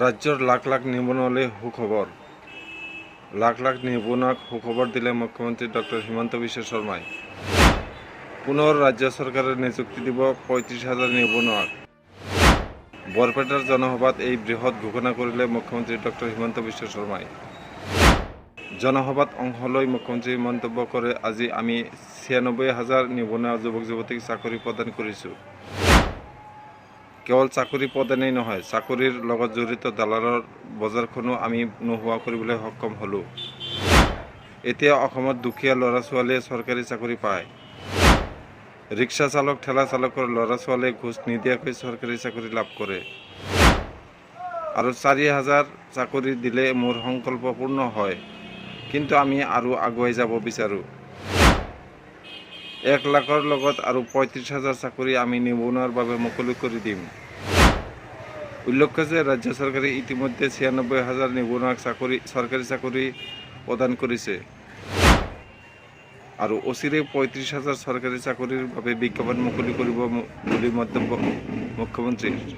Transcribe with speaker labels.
Speaker 1: ৰাজ্যৰ লাখ লাখ নিবনুৱালৈ সুখবৰ। লাখ লাখ নিবনুৱাক সুখবৰ দিলে মুখ্যমন্ত্ৰী ডক্টৰ হিমন্ত বিশ্ব শৰ্মাই। পুনৰ ৰাজ্য চৰকাৰে নিযুক্তি দিব ৩৫,০০০ নিবনুৱাক। বৰপেটাৰ জনসভাত এই বৃহৎ ঘোষণা কৰিলে মুখ্যমন্ত্ৰী ডক্টৰ হিমন্ত বিশ্ব শৰ্মাই। জনসভাত অংশ লৈ মুখ্যমন্ত্ৰীয়ে মন্তব্য কৰে, আজি আমি ৯৬,০০০ নিবনুৱা যুৱক যুৱতীক চাকৰি প্ৰদান কৰিছোঁ। কেৱল চাকৰি প্ৰদানেই নহয়, চাকৰিৰ লগত জড়িত দালালৰ বজাৰখনো আমি নোহোৱা কৰিবলৈ সক্ষম হ'লোঁ। এতিয়া অসমত দুখীয়া ল'ৰা ছোৱালীয়ে চৰকাৰী চাকৰি পায়। ৰিক্সা চালক, ঠেলা চালকৰ ল'ৰা ছোৱালীয়ে ঘোচ নিদিয়াকৈ চৰকাৰী চাকৰি লাভ কৰে। আৰু ৪,০০০ চাকৰি দিলে মোৰ সংকল্প পূৰ্ণ হয়, কিন্তু আমি আৰু আগুৱাই যাব বিচাৰোঁ। ১ লাখৰ লগত আৰু ৩৫,০০০ চাকৰি আমি নিবনুৱাৰ বাবে মুকলি কৰি দিম। উল্লেখ্য যে ৰাজ্য চৰকাৰে ইতিমধ্যে ৯৬,০০০ নিবনুৱাক চৰকাৰী চাকৰি প্ৰদান কৰিছে আৰু অচিৰেই ৩৫,০০০ চৰকাৰী চাকৰিৰ বাবে বিজ্ঞাপন মুকলি কৰিব বুলি মন্তব্য মুখ্যমন্ত্ৰীৰ।